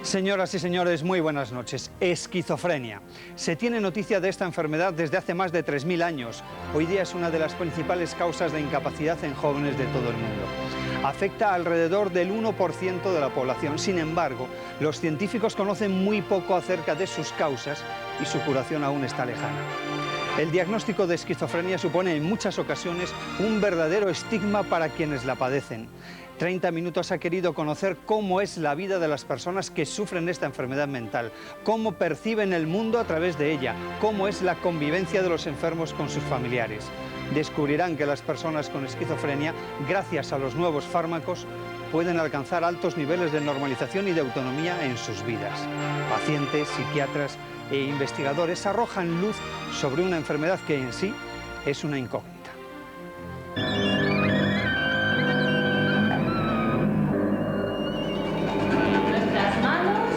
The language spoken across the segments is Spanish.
Señoras y señores, muy buenas noches. Esquizofrenia. Se tiene noticia de esta enfermedad desde hace más de 3000 años. Hoy día es una de las principales causas de incapacidad en jóvenes de todo el mundo. Afecta a alrededor del 1% de la población. Sin embargo, los científicos conocen muy poco acerca de sus causas y su curación aún está lejana. El diagnóstico de esquizofrenia supone en muchas ocasiones un verdadero estigma para quienes la padecen. 30 Minutos ha querido conocer cómo es la vida de las personas que sufren esta enfermedad mental, cómo perciben el mundo a través de ella, cómo es la convivencia de los enfermos con sus familiares. Descubrirán que las personas con esquizofrenia, gracias a los nuevos fármacos, pueden alcanzar altos niveles de normalización y de autonomía en sus vidas. Pacientes, psiquiatras e investigadores arrojan luz sobre una enfermedad que en sí es una incógnita. Nuestras manos,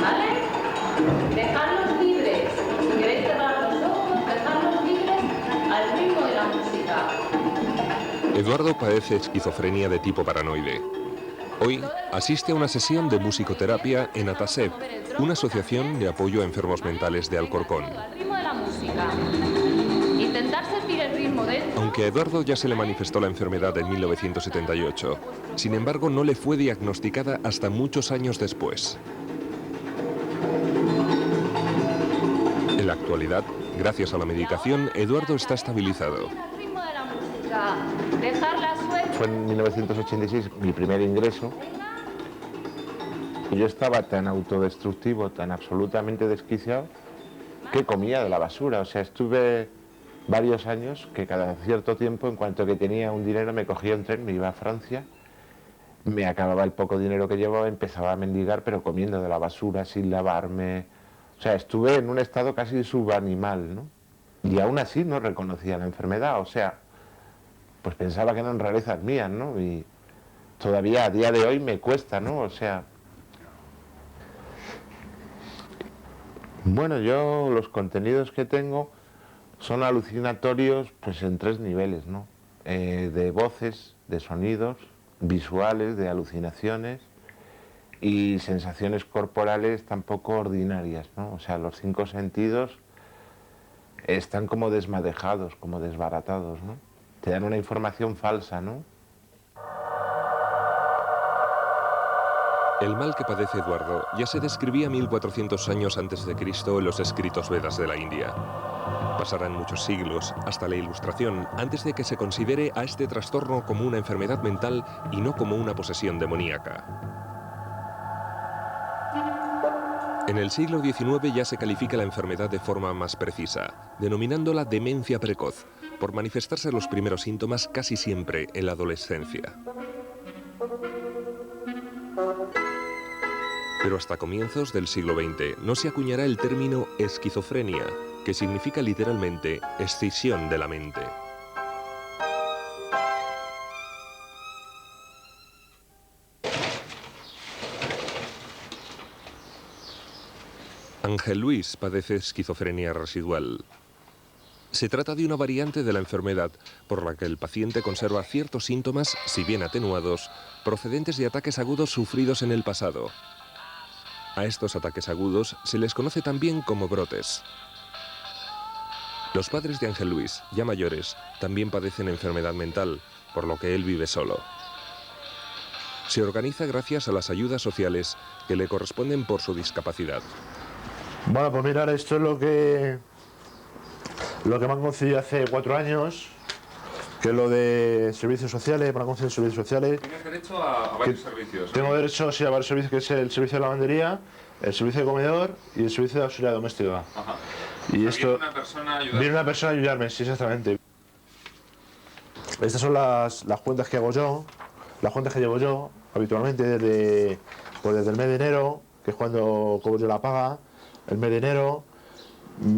¿vale? Dejarlos libres. Si queréis cerrar los ojos, dejarlos libres al ritmo de la música. Eduardo padece esquizofrenia de tipo paranoide. Hoy asiste a una sesión de musicoterapia en ATASEP, una asociación de apoyo a enfermos mentales de Alcorcón. Al ritmo de la música. Intentar sentir el ritmo dentro. Aunque a Eduardo ya se le manifestó la enfermedad en 1978, sin embargo no le fue diagnosticada hasta muchos años después. En la actualidad, gracias a la medicación, Eduardo está estabilizado. Al ritmo de la música. Dejarla suelta. Fue en 1986 mi primer ingreso. Yo estaba tan autodestructivo, tan absolutamente desquiciado, que comía de la basura. O sea, estuve varios años que cada cierto tiempo, en cuanto que tenía un dinero, me cogía un tren, me iba a Francia, me acababa el poco dinero que llevaba, empezaba a mendigar, pero comiendo de la basura, sin lavarme. O sea, estuve en un estado casi subanimal, ¿no? Y aún así no reconocía la enfermedad, o sea, pues pensaba que eran rarezas mías, ¿no? Y todavía a día de hoy me cuesta, ¿no? O sea, bueno, yo los contenidos que tengo son alucinatorios pues en 3 niveles, ¿no? De voces, de sonidos, visuales, de alucinaciones y sensaciones corporales tampoco ordinarias, ¿no? O sea, los 5 sentidos están como desmadejados, como desbaratados, ¿no? Te dan una información falsa, ¿no? El mal que padece Eduardo ya se describía 1400 años antes de Cristo en los escritos Vedas de la India. Pasarán muchos siglos, hasta la Ilustración, antes de que se considere a este trastorno como una enfermedad mental y no como una posesión demoníaca. En el siglo XIX ya se califica la enfermedad de forma más precisa, denominándola demencia precoz, por manifestarse los primeros síntomas casi siempre en la adolescencia. Pero hasta comienzos del siglo XX no se acuñará el término esquizofrenia, que significa literalmente escisión de la mente. Ángel Luis padece esquizofrenia residual. Se trata de una variante de la enfermedad por la que el paciente conserva ciertos síntomas, si bien atenuados, procedentes de ataques agudos sufridos en el pasado. A estos ataques agudos se les conoce también como brotes. Los padres de Ángel Luis, ya mayores, también padecen enfermedad mental, por lo que él vive solo. Se organiza gracias a las ayudas sociales que le corresponden por su discapacidad. Bueno, pues mirar, esto es lo que me han concedido hace 4 años, que es lo de servicios sociales, me han concedido servicios sociales. ¿Tienes derecho a varios servicios? Tengo derecho, sí, a varios servicios, que es el servicio de lavandería, el servicio de comedor y el servicio de auxiliar doméstica. Ajá. Y esto, viene una persona a ayudarme, sí, exactamente. Estas son las cuentas que hago yo, las cuentas que llevo yo habitualmente desde el mes de enero, que es cuando cobro yo la paga, el mes de enero.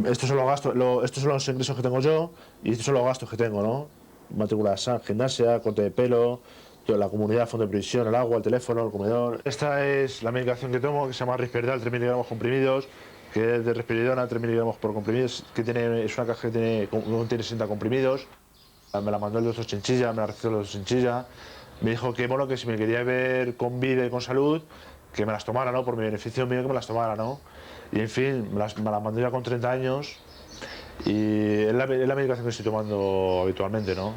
Estos son los gastos, estos son los ingresos que tengo yo y estos son los gastos que tengo, ¿no? Matrícula de SAN, gimnasia, corte de pelo, toda la comunidad, fondo de previsión, el agua, el teléfono, el comedor. Esta es la medicación que tomo, que se llama Risperdal, 3 miligramos comprimidos, que es de risperidona, 3 miligramos por comprimidos, que es una caja que contiene 60 comprimidos. Me la mandó el doctor Chinchilla, me la recetó el doctor Chinchilla. me dijo que, bueno, que si me quería ver con vida y con salud, que me las tomara, ¿no? Por mi beneficio mío, que me las tomara, ¿no? Y en fin, me las mandó ya con 30 años y es la medicación que estoy tomando habitualmente, ¿no?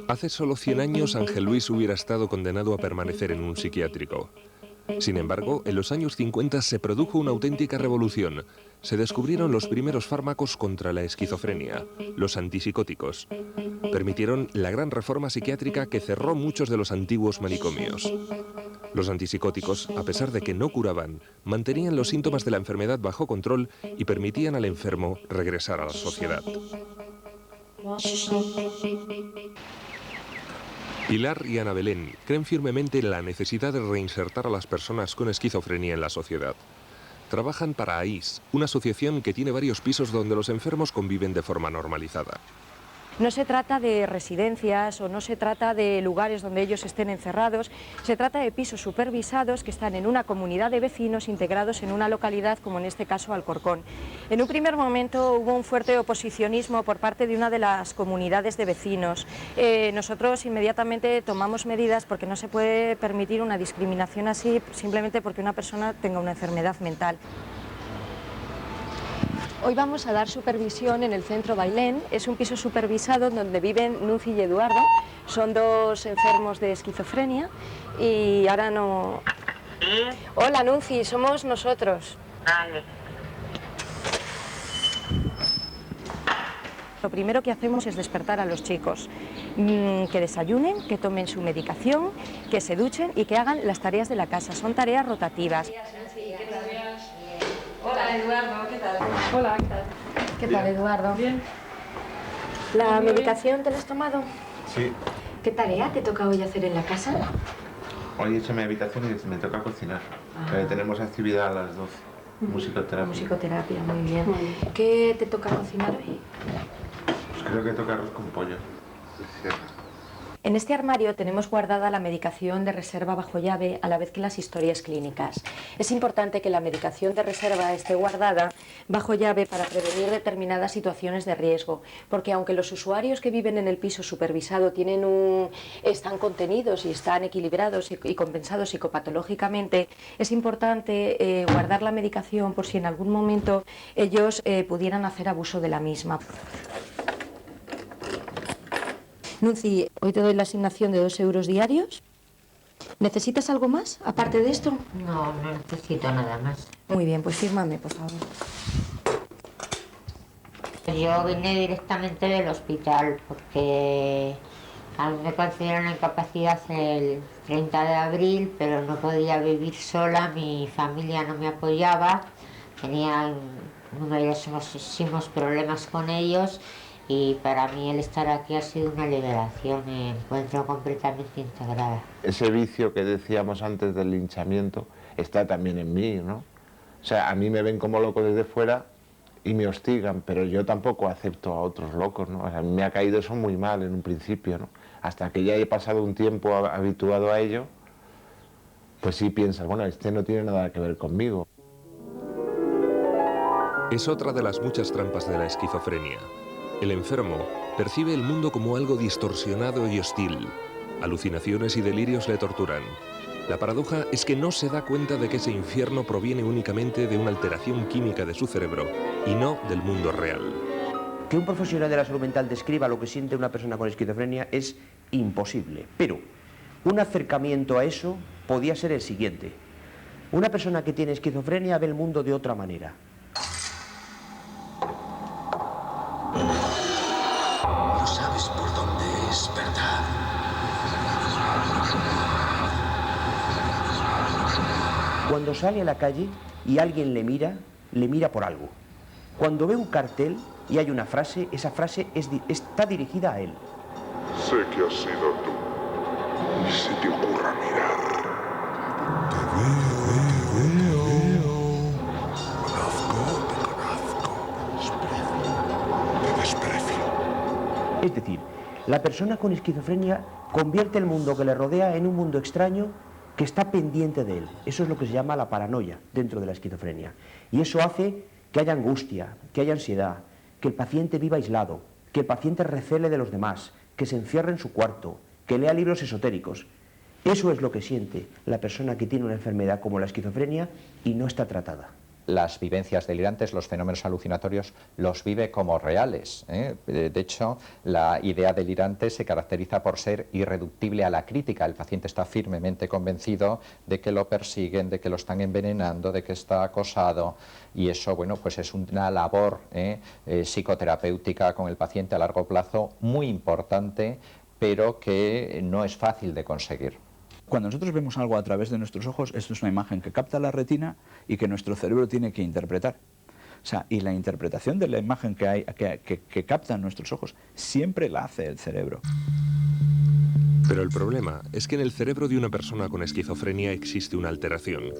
Hace solo 100 años Ángel Luis hubiera estado condenado a permanecer en un psiquiátrico. Sin embargo, en los años 50 se produjo una auténtica revolución. Se descubrieron los primeros fármacos contra la esquizofrenia, los antipsicóticos. Permitieron la gran reforma psiquiátrica que cerró muchos de los antiguos manicomios. Los antipsicóticos, a pesar de que no curaban, mantenían los síntomas de la enfermedad bajo control y permitían al enfermo regresar a la sociedad. Pilar y Ana Belén creen firmemente en la necesidad de reinsertar a las personas con esquizofrenia en la sociedad. Trabajan para AIS, una asociación que tiene varios pisos donde los enfermos conviven de forma normalizada. No se trata de residencias o no se trata de lugares donde ellos estén encerrados, se trata de pisos supervisados que están en una comunidad de vecinos integrados en una localidad, como en este caso Alcorcón. En un primer momento hubo un fuerte oposicionismo por parte de una de las comunidades de vecinos. Nosotros inmediatamente tomamos medidas porque no se puede permitir una discriminación así simplemente porque una persona tenga una enfermedad mental. Hoy vamos a dar supervisión en el Centro Bailén. Es un piso supervisado donde viven Nunci y Eduardo. Son dos enfermos de esquizofrenia y ahora no... Hola, Nunci, somos nosotros. Vale. Lo primero que hacemos es despertar a los chicos, que desayunen, que tomen su medicación, que se duchen y que hagan las tareas de la casa. Son tareas rotativas. Hola, Eduardo, ¿qué tal? Hola, ¿qué tal? ¿Qué tal, Eduardo? Bien. ¿La medicación te la has tomado? Sí. ¿Qué tarea te toca hoy hacer en la casa? Hoy he hecho mi habitación y me toca cocinar. Tenemos actividad a las 12. Musicoterapia. Musicoterapia, muy bien. ¿Qué te toca cocinar hoy? Pues creo que toca arroz con pollo. En este armario tenemos guardada la medicación de reserva bajo llave a la vez que las historias clínicas. Es importante que la medicación de reserva esté guardada bajo llave para prevenir determinadas situaciones de riesgo, porque aunque los usuarios que viven en el piso supervisado están contenidos y están equilibrados y compensados psicopatológicamente, es importante guardar la medicación por si en algún momento ellos pudieran hacer abuso de la misma. Nunci, hoy te doy la asignación de 2 euros diarios. ¿Necesitas algo más, aparte de esto? No, no necesito nada más. Muy bien, pues fírmame, por favor. Yo vine directamente del hospital porque a mí me concedieron la incapacidad el 30 de abril, pero no podía vivir sola, mi familia no me apoyaba, tenía numerosísimos problemas con ellos. Y para mí el estar aquí ha sido una liberación, me encuentro completamente integrada. Ese vicio que decíamos antes del linchamiento está también en mí, ¿no? O sea, a mí me ven como loco desde fuera y me hostigan, pero yo tampoco acepto a otros locos, ¿no? O sea, a mí me ha caído eso muy mal en un principio, ¿no? Hasta que ya he pasado un tiempo habituado a ello, pues sí piensas, bueno, este no tiene nada que ver conmigo. Es otra de las muchas trampas de la esquizofrenia. El enfermo percibe el mundo como algo distorsionado y hostil. Alucinaciones y delirios le torturan. La paradoja es que no se da cuenta de que ese infierno proviene únicamente de una alteración química de su cerebro y no del mundo real. Que un profesional de la salud mental describa lo que siente una persona con esquizofrenia es imposible, pero un acercamiento a eso podía ser el siguiente. Una persona que tiene esquizofrenia ve el mundo de otra manera. No sabes por dónde es, ¿verdad? Cuando sale a la calle y alguien le mira por algo. Cuando ve un cartel y hay una frase, esa frase está dirigida a él. Sé que has sido tú. Ni se te ocurra mirar. Te veo. Te desprecio. Es decir, la persona con esquizofrenia convierte el mundo que le rodea en un mundo extraño que está pendiente de él. Eso es lo que se llama la paranoia dentro de la esquizofrenia. Y eso hace que haya angustia, que haya ansiedad, que el paciente viva aislado, que el paciente recele de los demás, que se encierre en su cuarto, que lea libros esotéricos. Eso es lo que siente la persona que tiene una enfermedad como la esquizofrenia y no está tratada. Las vivencias delirantes, los fenómenos alucinatorios, los vive como reales, ¿eh? De hecho, la idea delirante se caracteriza por ser irreductible a la crítica. El paciente está firmemente convencido de que lo persiguen, de que lo están envenenando, de que está acosado, y eso, bueno, pues es una labor psicoterapéutica con el paciente a largo plazo muy importante, pero que no es fácil de conseguir. Cuando nosotros vemos algo a través de nuestros ojos, esto es una imagen que capta la retina y que nuestro cerebro tiene que interpretar. O sea, y la interpretación de la imagen que captan nuestros ojos siempre la hace el cerebro. Pero el problema es que en el cerebro de una persona con esquizofrenia existe una alteración.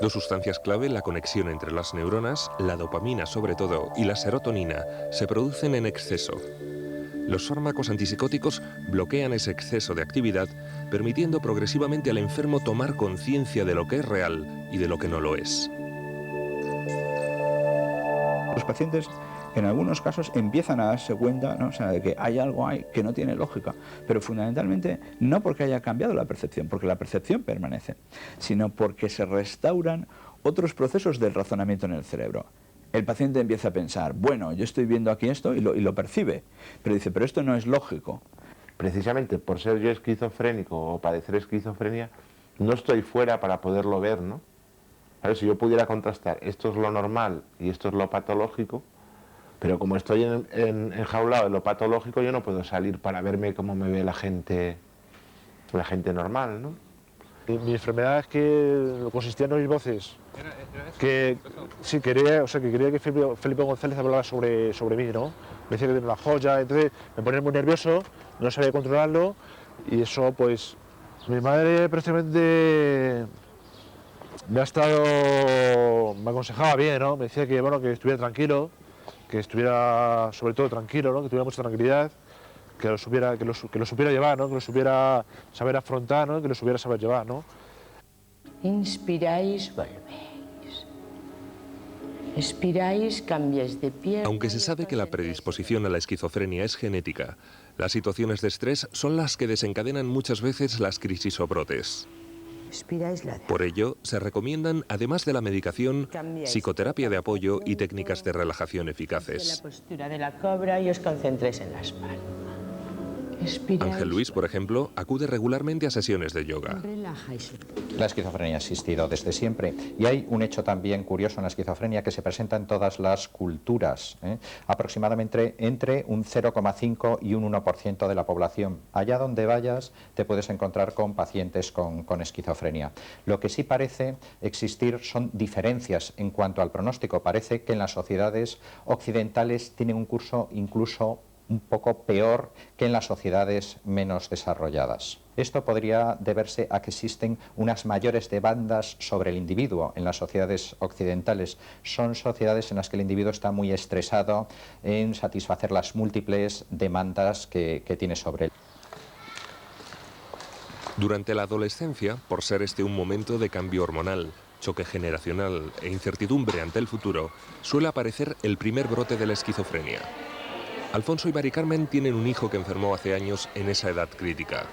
Dos sustancias clave, la conexión entre las neuronas, la dopamina sobre todo, y la serotonina, se producen en exceso. Los fármacos antipsicóticos bloquean ese exceso de actividad, permitiendo progresivamente al enfermo tomar conciencia de lo que es real y de lo que no lo es. Los pacientes, en algunos casos, empiezan a darse cuenta, ¿no? O sea, de que hay algo ahí que no tiene lógica, pero fundamentalmente no porque haya cambiado la percepción, porque la percepción permanece, sino porque se restauran otros procesos del razonamiento en el cerebro. El paciente empieza a pensar, bueno, yo estoy viendo aquí esto y lo percibe, pero dice, pero esto no es lógico. Precisamente por ser yo esquizofrénico o padecer esquizofrenia, no estoy fuera para poderlo ver, ¿no? Claro, si yo pudiera contrastar, esto es lo normal y esto es lo patológico, pero como estoy enjaulado en lo patológico, yo no puedo salir para verme como me ve la gente normal, ¿no? Mi enfermedad es que consistía en oír voces, que sí, quería que Felipe González hablara sobre mí, ¿no? Me decía que tenía una joya, entonces me ponía muy nervioso, no sabía controlarlo, y eso, pues, mi madre precisamente me aconsejaba bien, ¿no? Me decía que, bueno, que estuviera tranquilo, que estuviera sobre todo tranquilo, ¿no? Que tuviera mucha tranquilidad, que lo supiera llevar, ¿no? Que lo supiera saber afrontar, ¿no? Que lo supiera saber llevar, ¿no? Inspiráis, volvéis. Expiráis, cambiáis de pie. Aunque se sabe que la predisposición a la esquizofrenia es genética, las situaciones de estrés son las que desencadenan muchas veces las crisis o brotes. Por ello, se recomiendan, además de la medicación, psicoterapia de apoyo y técnicas de relajación eficaces. La postura de la cobra y os concentréis en la espalda. Ángel Luis, por ejemplo, acude regularmente a sesiones de yoga. La esquizofrenia ha existido desde siempre y hay un hecho también curioso en la esquizofrenia que se presenta en todas las culturas, ¿eh? Aproximadamente entre un 0,5 y un 1% de la población. Allá donde vayas te puedes encontrar con pacientes con esquizofrenia. Lo que sí parece existir son diferencias en cuanto al pronóstico. Parece que en las sociedades occidentales tienen un curso incluso un poco peor que en las sociedades menos desarrolladas. Esto podría deberse a que existen unas mayores demandas sobre el individuo en las sociedades occidentales. Son sociedades en las que el individuo está muy estresado en satisfacer las múltiples demandas que tiene sobre él. Durante la adolescencia, por ser este un momento de cambio hormonal, choque generacional e incertidumbre ante el futuro, suele aparecer el primer brote de la esquizofrenia. Alfonso y Mari Carmen tienen un hijo que enfermó hace años en esa edad crítica.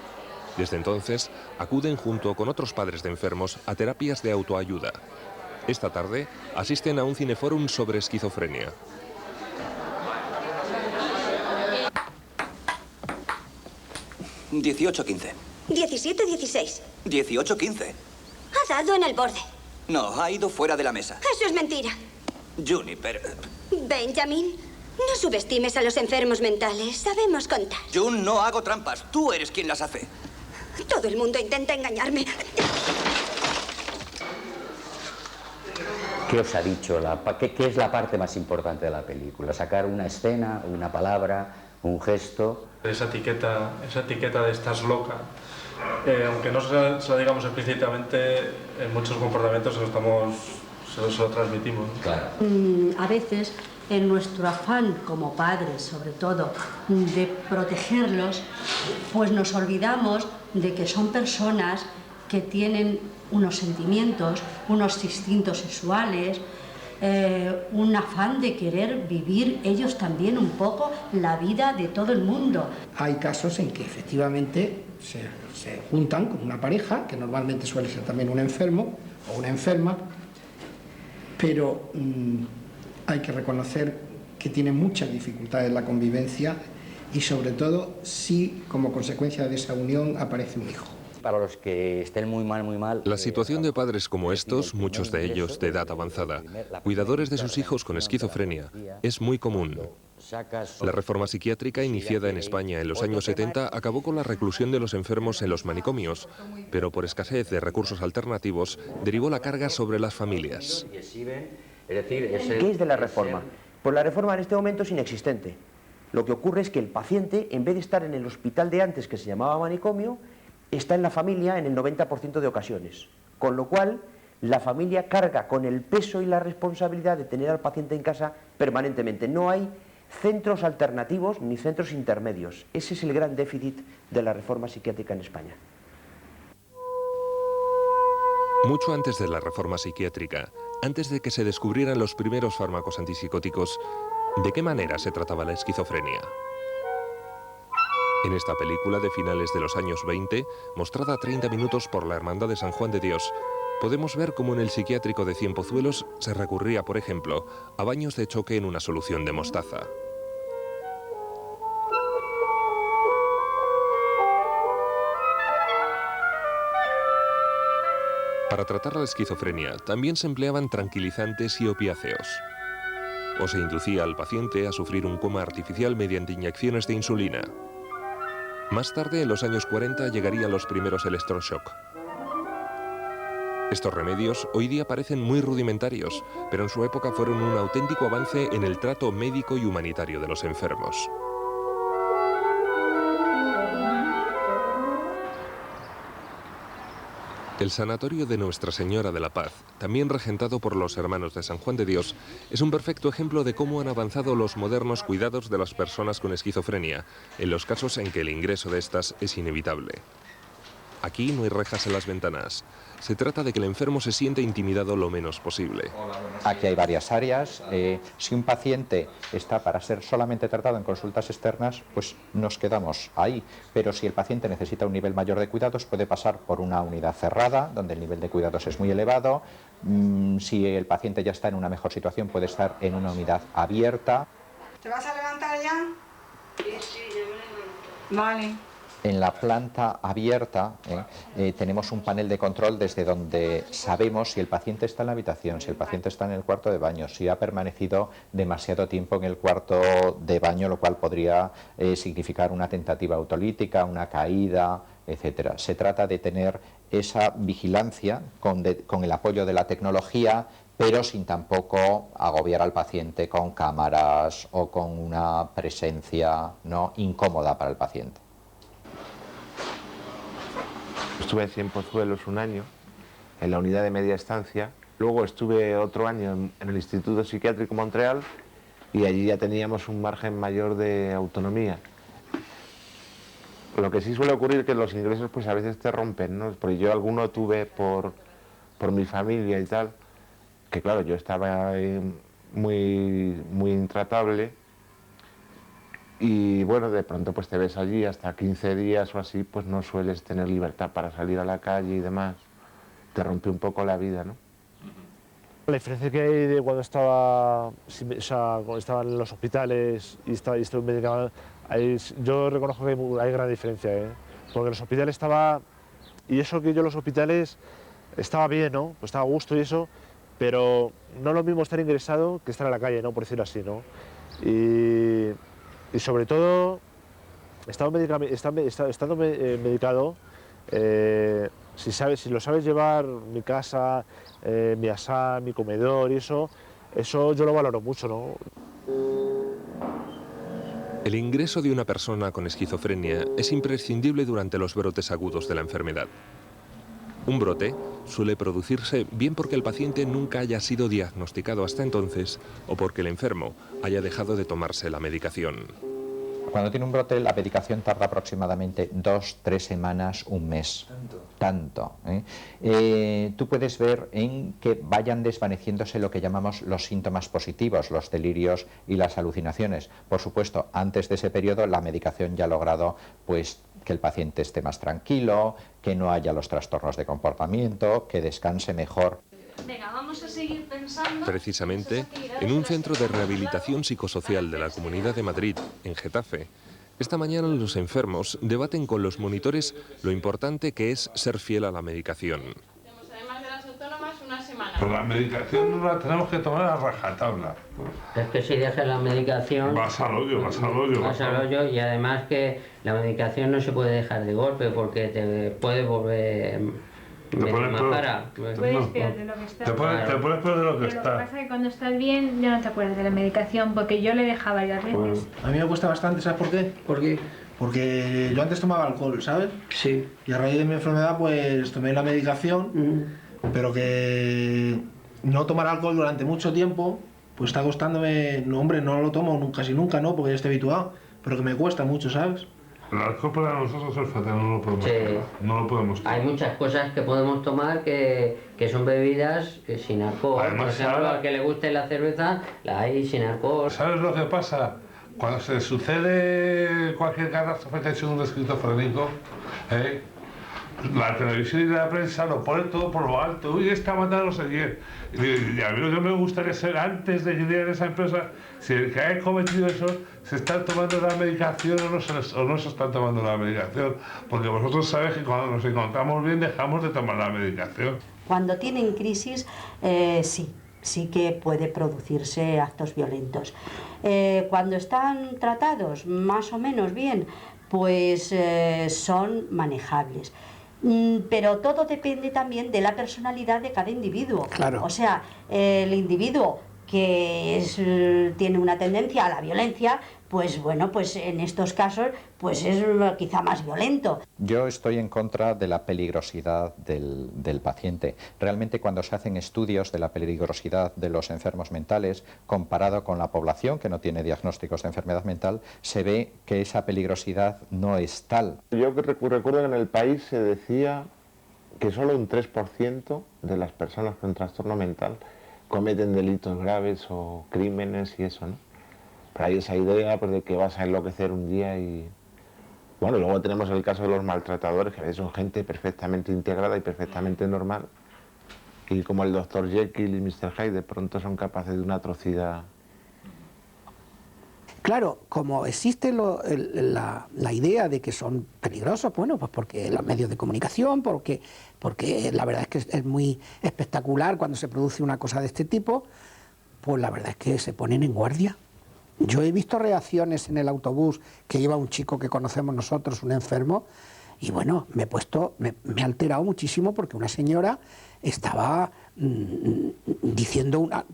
Desde entonces, acuden junto con otros padres de enfermos a terapias de autoayuda. Esta tarde, asisten a un cineforum sobre esquizofrenia. ¿18-15? 17-16. 18-15. Ha dado en el borde. No, ha ido fuera de la mesa. Eso es mentira. Juniper. Benjamin, no subestimes a los enfermos mentales. Sabemos contar. Jun, no hago trampas. Tú eres quien las hace. Todo el mundo intenta engañarme. ¿Qué os ha dicho? ¿Qué es la parte más importante de la película? ¿Sacar una escena, una palabra, un gesto? Esa etiqueta de estás loca, aunque no se la digamos explícitamente, en muchos comportamientos se lo transmitimos. Claro. A veces, en nuestro afán como padres, sobre todo, de protegerlos, pues nos olvidamos de que son personas que tienen unos sentimientos, unos instintos sexuales, un afán de querer vivir ellos también un poco la vida de todo el mundo. Hay casos en que efectivamente se juntan con una pareja, que normalmente suele ser también un enfermo o una enferma, pero hay que reconocer que tienen muchas dificultades en la convivencia y sobre todo si como consecuencia de esa unión aparece un hijo. Para los que estén muy mal... La situación de padres como estos, muchos de ellos de edad avanzada, cuidadores de sus hijos con esquizofrenia, es muy común. La reforma psiquiátrica iniciada en España en los años 70 acabó con la reclusión de los enfermos en los manicomios, pero por escasez de recursos alternativos derivó la carga sobre las familias. ¿Qué es de la reforma? Pues la reforma en este momento es inexistente. Lo que ocurre es que el paciente, en vez de estar en el hospital de antes, que se llamaba manicomio, está en la familia en el 90% de ocasiones. Con lo cual, la familia carga con el peso y la responsabilidad de tener al paciente en casa permanentemente. No hay centros alternativos ni centros intermedios. Ese es el gran déficit de la reforma psiquiátrica en España. Mucho antes de la reforma psiquiátrica, antes de que se descubrieran los primeros fármacos antipsicóticos, ¿de qué manera se trataba la esquizofrenia? En esta película de finales de los años 20, mostrada a 30 minutos por la Hermandad de San Juan de Dios, podemos ver cómo en el psiquiátrico de Cienpozuelos se recurría, por ejemplo, a baños de choque en una solución de mostaza. Para tratar la esquizofrenia también se empleaban tranquilizantes y opiáceos. O se inducía al paciente a sufrir un coma artificial mediante inyecciones de insulina. Más tarde, en los años 40, llegarían los primeros electroshock. Estos remedios hoy día parecen muy rudimentarios, pero en su época fueron un auténtico avance en el trato médico y humanitario de los enfermos. El sanatorio de Nuestra Señora de la Paz, también regentado por los Hermanos de San Juan de Dios, es un perfecto ejemplo de cómo han avanzado los modernos cuidados de las personas con esquizofrenia, en los casos en que el ingreso de estas es inevitable. Aquí no hay rejas en las ventanas. Se trata de que el enfermo se siente intimidado lo menos posible. Aquí hay varias áreas. Si un paciente está para ser solamente tratado en consultas externas, pues nos quedamos ahí. Pero si el paciente necesita un nivel mayor de cuidados, puede pasar por una unidad cerrada, donde el nivel de cuidados es muy elevado. Si el paciente ya está en una mejor situación, puede estar en una unidad abierta. ¿Te vas a levantar ya? Sí, ya me levanto. Vale. En la planta abierta tenemos un panel de control desde donde sabemos si el paciente está en la habitación, si el paciente está en el cuarto de baño, si ha permanecido demasiado tiempo en el cuarto de baño, lo cual podría significar una tentativa autolítica, una caída, etc. Se trata de tener esa vigilancia con el apoyo de la tecnología, pero sin tampoco agobiar al paciente con cámaras o con una presencia no incómoda para el paciente. Estuve en Cienpozuelos un año, en la unidad de media estancia. Luego estuve otro año en el Instituto Psiquiátrico Montreal y allí ya teníamos un margen mayor de autonomía. Lo que sí suele ocurrir es que los ingresos pues a veces te rompen, ¿no? Porque yo alguno tuve por mi familia y tal, que claro, yo estaba muy intratable. Y bueno, de pronto pues te ves allí hasta 15 días o así, pues no sueles tener libertad para salir a la calle y demás. Te rompe un poco la vida, ¿no? La diferencia que hay de cuando estaba, cuando estaba en los hospitales y estuve medicado, yo reconozco que hay gran diferencia, ¿eh? Porque en los hospitales estaba, y eso que yo en los hospitales estaba bien, ¿no? Pues estaba a gusto y eso, pero no es lo mismo estar ingresado que estar en la calle, ¿no? Por decirlo así, ¿no? Y sobre todo, estando medicado, si lo sabes llevar, mi casa, mi asá, mi comedor y eso yo lo valoro mucho, ¿no? El ingreso de una persona con esquizofrenia es imprescindible durante los brotes agudos de la enfermedad. Un brote suele producirse bien porque el paciente nunca haya sido diagnosticado hasta entonces o porque el enfermo haya dejado de tomarse la medicación. Cuando tiene un brote, la medicación tarda aproximadamente 2-3 semanas, un mes. Tanto. Tú puedes ver en que vayan desvaneciéndose lo que llamamos los síntomas positivos, los delirios y las alucinaciones. Por supuesto, antes de ese periodo, la medicación ya ha logrado pues, que el paciente esté más tranquilo, que no haya los trastornos de comportamiento, que descanse mejor. Venga, vamos a seguir pensando. Precisamente, en un centro de rehabilitación psicosocial de la Comunidad de Madrid, en Getafe, esta mañana los enfermos debaten con los monitores lo importante que es ser fiel a la medicación. Además de las autónomas, una semana. Pues la medicación no la tenemos que tomar a rajatabla. Es que si dejas la medicación... Vas al hoyo, vas al hoyo. Vas al hoyo, y además que la medicación no se puede dejar de golpe porque te puede volver... Te pones peor. Puedes peor de lo que estás. Te pones peor de lo que Pero lo que pasa es que cuando estás bien ya no te acuerdas de la medicación, porque yo le dejaba varias veces. A mí me cuesta bastante, ¿sabes por qué? ¿Por qué? Porque yo antes tomaba alcohol, ¿sabes? Sí. Y a raíz de mi enfermedad pues tomé la medicación, pero que no tomar alcohol durante mucho tiempo pues está costándome... No, hombre, no lo tomo casi nunca, ¿no? Porque ya estoy habituado, pero que me cuesta mucho, ¿sabes? El alcohol para nosotros es fatal, no lo podemos tomar. No lo podemos tomar. Hay muchas cosas que podemos tomar que son bebidas sin alcohol. Además, por ejemplo, al que le guste la cerveza, la hay sin alcohol. ¿Sabes lo que pasa? Cuando se sucede cualquier catástrofe en un esquizofrénico, la televisión y la prensa lo pone todo por lo alto. Uy, está matando a no sé quién. Y a mí lo que me gustaría ser, antes de que diera esa empresa, si el que haya cometido eso se está tomando la medicación o no se está tomando la medicación. Porque vosotros sabéis que cuando nos encontramos bien dejamos de tomar la medicación. Cuando tienen crisis, sí que puede producirse actos violentos. Cuando están tratados más o menos bien, pues son manejables. Pero todo depende también de la personalidad de cada individuo. Claro. O sea, el individuo que tiene una tendencia a la violencia, pues bueno, pues en estos casos pues es quizá más violento. Yo estoy en contra de la peligrosidad del paciente. Realmente cuando se hacen estudios de la peligrosidad de los enfermos mentales comparado con la población que no tiene diagnósticos de enfermedad mental, se ve que esa peligrosidad no es tal. Yo recuerdo que en el país se decía que solo un 3% de las personas con trastorno mental cometen delitos graves o crímenes y eso, ¿no? Pero hay esa idea pues, de que vas a enloquecer un día y... Bueno, luego tenemos el caso de los maltratadores, que son gente perfectamente integrada y perfectamente normal. Y como el Dr. Jekyll y Mr. Hyde de pronto son capaces de una atrocidad. Claro, como existe la idea de que son peligrosos, bueno, pues porque los medios de comunicación, porque la verdad es que es muy espectacular cuando se produce una cosa de este tipo, pues la verdad es que se ponen en guardia. Yo he visto reacciones en el autobús que iba un chico que conocemos nosotros, un enfermo, y bueno, me ha alterado muchísimo porque una señora estaba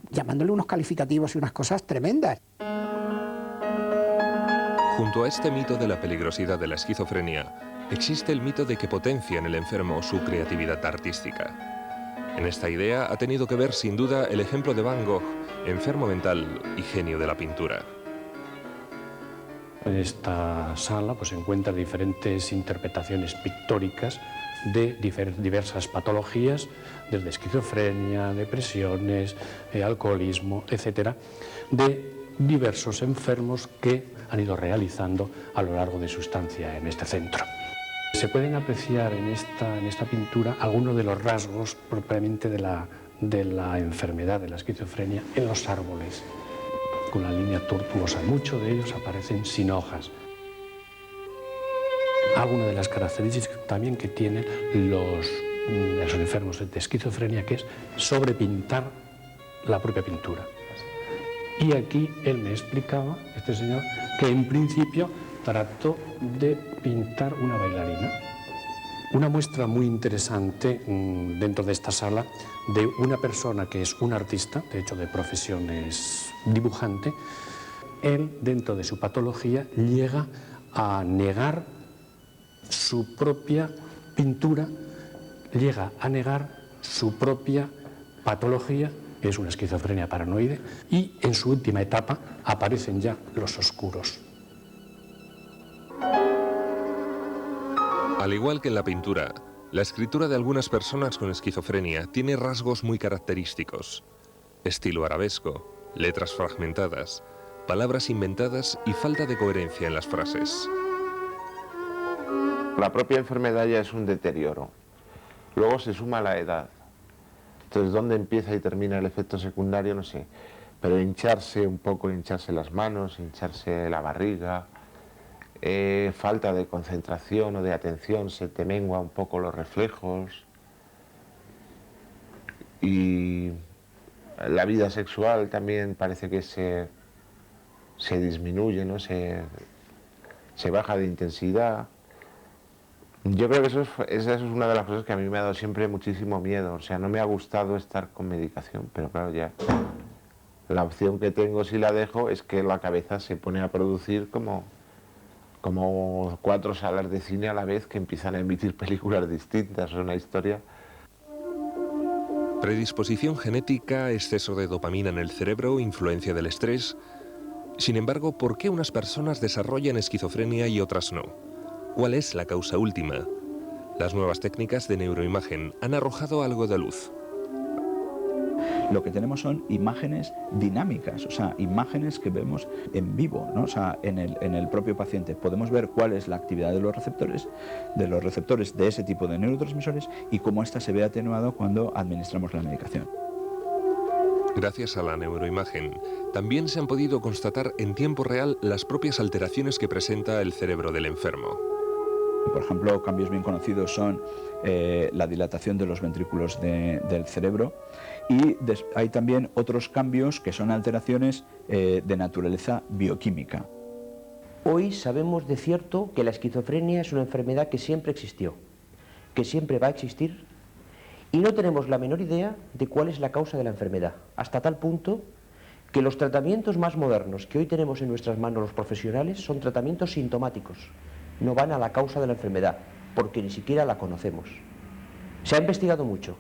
llamándole unos calificativos y unas cosas tremendas. Junto a este mito de la peligrosidad de la esquizofrenia, existe el mito de que potencia en el enfermo su creatividad artística. En esta idea ha tenido que ver sin duda el ejemplo de Van Gogh, enfermo mental y genio de la pintura. En esta sala pues, se encuentran diferentes interpretaciones pictóricas de diversas patologías, desde esquizofrenia, depresiones, alcoholismo, etcétera, de diversos enfermos que han ido realizando a lo largo de su estancia en este centro. Se pueden apreciar en esta pintura algunos de los rasgos propiamente de la enfermedad de la esquizofrenia en los árboles, con la línea tortuosa. Muchos de ellos aparecen sin hojas. Algunas de las características también que tienen los enfermos de esquizofrenia, que es sobrepintar la propia pintura. Y aquí él me explicaba, este señor, que en principio trató de pintar una bailarina. Una muestra muy interesante dentro de esta sala de una persona que es un artista, de hecho de profesión es dibujante. Él, dentro de su patología, llega a negar su propia pintura, llega a negar su propia patología, que es una esquizofrenia paranoide, y en su última etapa aparecen ya los oscuros. Al igual que en la pintura, la escritura de algunas personas con esquizofrenia tiene rasgos muy característicos. Estilo arabesco, letras fragmentadas, palabras inventadas y falta de coherencia en las frases. La propia enfermedad ya es un deterioro. Luego se suma la edad. Entonces, ¿dónde empieza y termina el efecto secundario? No sé. Pero hincharse un poco, hincharse las manos, hincharse la barriga, falta de concentración o de atención, se te mengua un poco los reflejos. Y la vida sexual también parece que se disminuye, ¿no? Se baja de intensidad. Yo creo que esa es una de las cosas que a mí me ha dado siempre muchísimo miedo. O sea, no me ha gustado estar con medicación, pero claro, ya la opción que tengo si la dejo es que la cabeza se pone a producir como 4 salas de cine a la vez que empiezan a emitir películas distintas. Es una historia. Predisposición genética, exceso de dopamina en el cerebro, influencia del estrés. Sin embargo, ¿por qué unas personas desarrollan esquizofrenia y otras no? ¿Cuál es la causa última? Las nuevas técnicas de neuroimagen han arrojado algo de luz. Lo que tenemos son imágenes dinámicas, o sea, imágenes que vemos en vivo, ¿no? O sea, en el propio paciente. Podemos ver cuál es la actividad de los receptores de ese tipo de neurotransmisores y cómo ésta se ve atenuado cuando administramos la medicación. Gracias a la neuroimagen, también se han podido constatar en tiempo real las propias alteraciones que presenta el cerebro del enfermo. Por ejemplo, cambios bien conocidos son la dilatación de los ventrículos del cerebro y hay también otros cambios que son alteraciones de naturaleza bioquímica. Hoy sabemos de cierto que la esquizofrenia es una enfermedad que siempre existió, que siempre va a existir y no tenemos la menor idea de cuál es la causa de la enfermedad, hasta tal punto que los tratamientos más modernos que hoy tenemos en nuestras manos los profesionales son tratamientos sintomáticos. No van a la causa de la enfermedad, porque ni siquiera la conocemos. Se ha investigado mucho,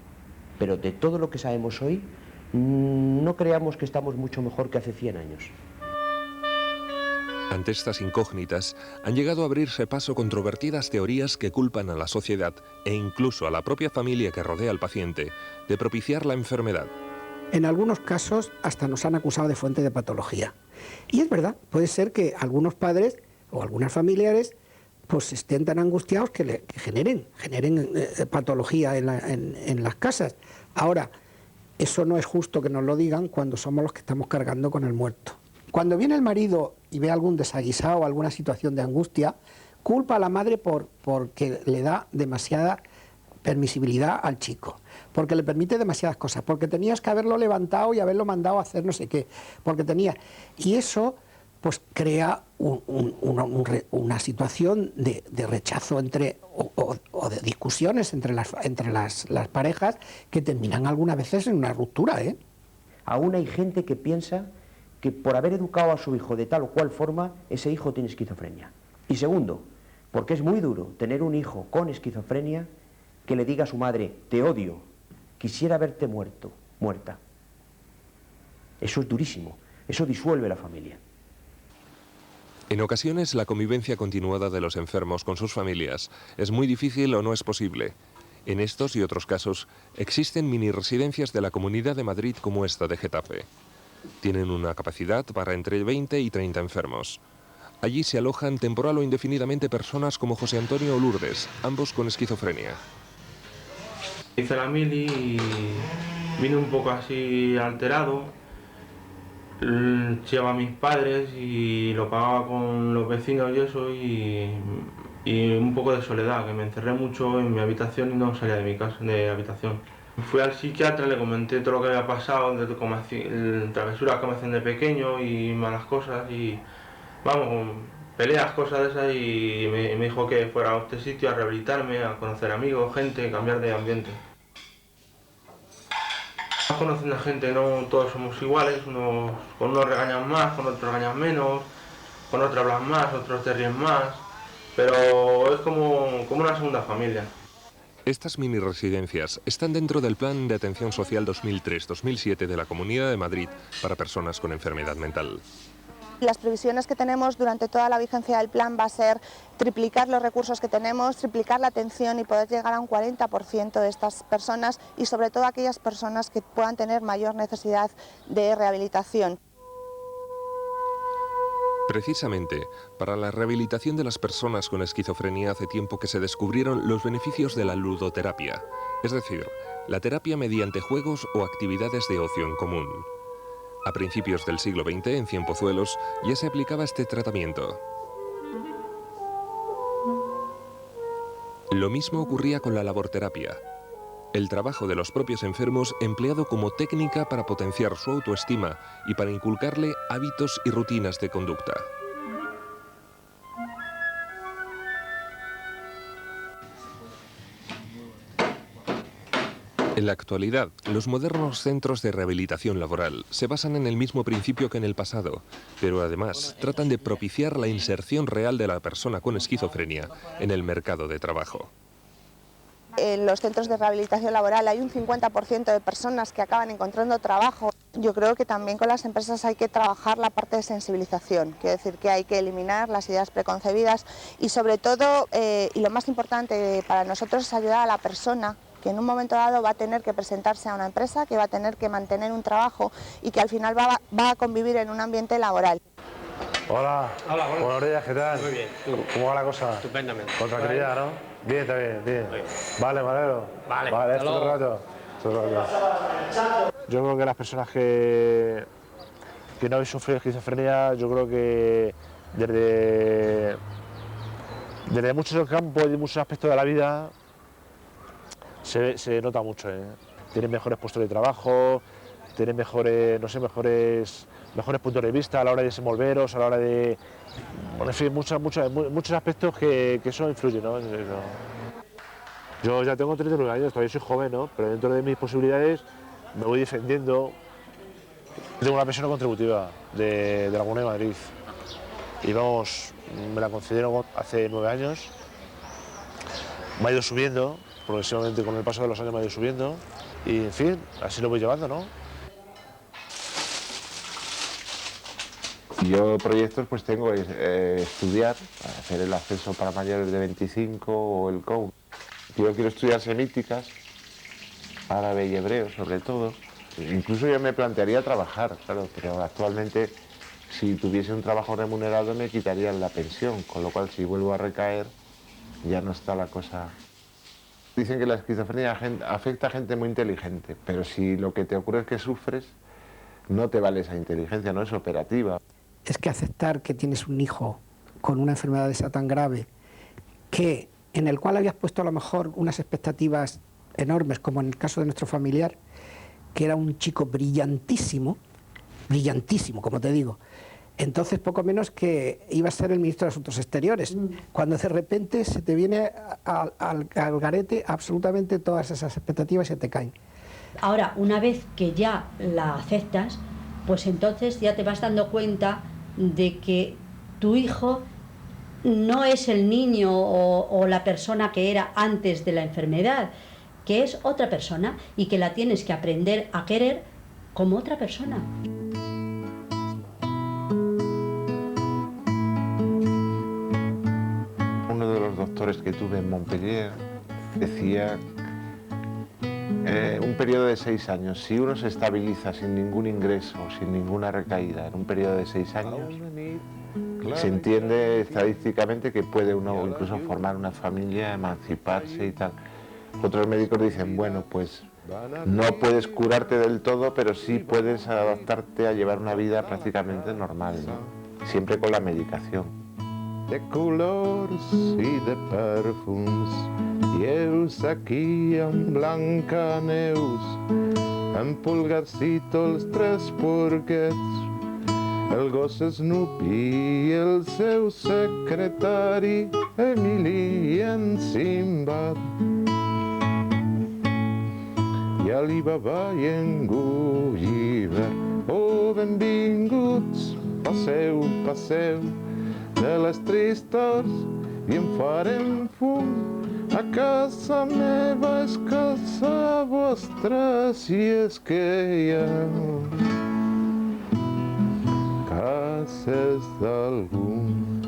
pero de todo lo que sabemos hoy, no creamos que estamos mucho mejor que hace 100 años. Ante estas incógnitas, han llegado a abrirse paso controvertidas teorías que culpan a la sociedad e incluso a la propia familia que rodea al paciente de propiciar la enfermedad. En algunos casos hasta nos han acusado de fuente de patología. Y es verdad, puede ser que algunos padres o algunos familiares pues estén tan angustiados que generen patología en las casas. Ahora, eso no es justo que nos lo digan cuando somos los que estamos cargando con el muerto. Cuando viene el marido y ve algún desaguisado o alguna situación de angustia, culpa a la madre porque le da demasiada permisibilidad al chico, porque le permite demasiadas cosas, porque tenías que haberlo levantado y haberlo mandado a hacer no sé qué, porque tenía... Y eso pues crea una situación de rechazo o de discusiones entre las parejas que terminan algunas veces en una ruptura, ¿eh? Aún hay gente que piensa que por haber educado a su hijo de tal o cual forma, ese hijo tiene esquizofrenia. Y segundo, porque es muy duro tener un hijo con esquizofrenia que le diga a su madre, te odio, quisiera verte muerto, muerta. Eso es durísimo, eso disuelve la familia. En ocasiones, la convivencia continuada de los enfermos con sus familias es muy difícil o no es posible. En estos y otros casos, existen mini residencias de la Comunidad de Madrid como esta de Getafe. Tienen una capacidad para entre 20 y 30 enfermos. Allí se alojan temporal o indefinidamente personas como José Antonio o Lourdes, ambos con esquizofrenia. Hice la mili y vine un poco así alterado. Llevaba a mis padres y lo pagaba con los vecinos y eso, y un poco de soledad, que me encerré mucho en mi habitación y no salía de mi casa, de habitación. Fui al psiquiatra, le comenté todo lo que había pasado, travesuras que me hacen de pequeño y malas cosas y vamos, peleas, cosas de esas, y me dijo que fuera a este sitio a rehabilitarme, a conocer amigos, gente, cambiar de ambiente. Conociendo a gente, no todos somos iguales, con unos regañan más, con otros regañan menos, con otros hablan más, otros te ríen más, pero es como una segunda familia. Estas mini residencias están dentro del Plan de Atención Social 2003-2007 de la Comunidad de Madrid para personas con enfermedad mental. Las previsiones que tenemos durante toda la vigencia del plan va a ser triplicar los recursos que tenemos, triplicar la atención y poder llegar a un 40% de estas personas y sobre todo aquellas personas que puedan tener mayor necesidad de rehabilitación. Precisamente, para la rehabilitación de las personas con esquizofrenia hace tiempo que se descubrieron los beneficios de la ludoterapia, es decir, la terapia mediante juegos o actividades de ocio en común. A principios del siglo XX, en Cienpozuelos, ya se aplicaba este tratamiento. Lo mismo ocurría con la laborterapia, el trabajo de los propios enfermos empleado como técnica para potenciar su autoestima y para inculcarle hábitos y rutinas de conducta. En la actualidad, los modernos centros de rehabilitación laboral se basan en el mismo principio que en el pasado, pero además tratan de propiciar la inserción real de la persona con esquizofrenia en el mercado de trabajo. En los centros de rehabilitación laboral hay un 50% de personas que acaban encontrando trabajo. Yo creo que también con las empresas hay que trabajar la parte de sensibilización, quiero decir que hay que eliminar las ideas preconcebidas y sobre todo, y lo más importante para nosotros es ayudar a la persona que en un momento dado va a tener que presentarse a una empresa, que va a tener que mantener un trabajo y que al final va a convivir en un ambiente laboral. Hola. Hola, buenos días, ¿qué tal? Muy bien, ¿tú? ¿Cómo va la cosa? Estupendamente. Con tranquilidad, ¿no? Bien, está bien, bien. Vale, me alegro. Vale, hasta hasta otro rato. Yo creo que las personas que no habéis sufrido esquizofrenia, yo creo que desde muchos campos y muchos aspectos de la vida se nota mucho, ¿eh? Tienen mejores puestos de trabajo, tienen mejores puntos de vista a la hora de desenvolveros, a la hora de... Bueno, en fin, muchos aspectos que eso influye, ¿no? Yo ya tengo 39 años, todavía soy joven, ¿no? Pero dentro de mis posibilidades me voy defendiendo. Tengo una pensión contributiva de la Comunidad de Madrid y vamos, me la concedieron hace 9 años. Me ha ido subiendo, progresivamente con el paso de los años me ha ido subiendo y, en fin, así lo voy llevando, ¿no? Yo proyectos pues tengo estudiar, hacer el acceso para mayores de 25 o el COU. Yo quiero estudiar semíticas, árabe y hebreo sobre todo. Incluso yo me plantearía trabajar, claro, pero actualmente si tuviese un trabajo remunerado me quitarían la pensión, con lo cual si vuelvo a recaer ya no está la cosa. Dicen que la esquizofrenia afecta a gente muy inteligente, pero si lo que te ocurre es que sufres, no te vale esa inteligencia, no es operativa. Es que aceptar que tienes un hijo con una enfermedad de esa tan grave, en el cual habías puesto a lo mejor unas expectativas enormes, como en el caso de nuestro familiar, que era un chico brillantísimo, como te digo. Entonces, poco menos que iba a ser el ministro de Asuntos Exteriores, cuando de repente se te viene al garete absolutamente todas esas expectativas y se te caen. Ahora, una vez que ya la aceptas, pues entonces ya te vas dando cuenta de que tu hijo no es el niño o la persona que era antes de la enfermedad, que es otra persona y que la tienes que aprender a querer como otra persona. Uno de los doctores que tuve en Montpellier decía un periodo de 6 años. Si uno se estabiliza sin ningún ingreso, sin ninguna recaída, en un periodo de 6 años, se entiende estadísticamente que puede uno incluso formar una familia, emanciparse y tal. Otros médicos dicen, bueno, pues no puedes curarte del todo, pero sí puedes adaptarte a llevar una vida prácticamente normal, ¿no? Siempre con la medicación. De colors i de perfums, i heus aquí en Blancaneus, en Pulgarcito els 3 porquets, el gos Snoopy i el seu secretari, Emili i en Simbad. I Alibaba i en Gulliver, oh, benvinguts, passeu, passeu, de les tristors i en farem fum. A casa meva és casa vostra, si és que hi ha haces d'algun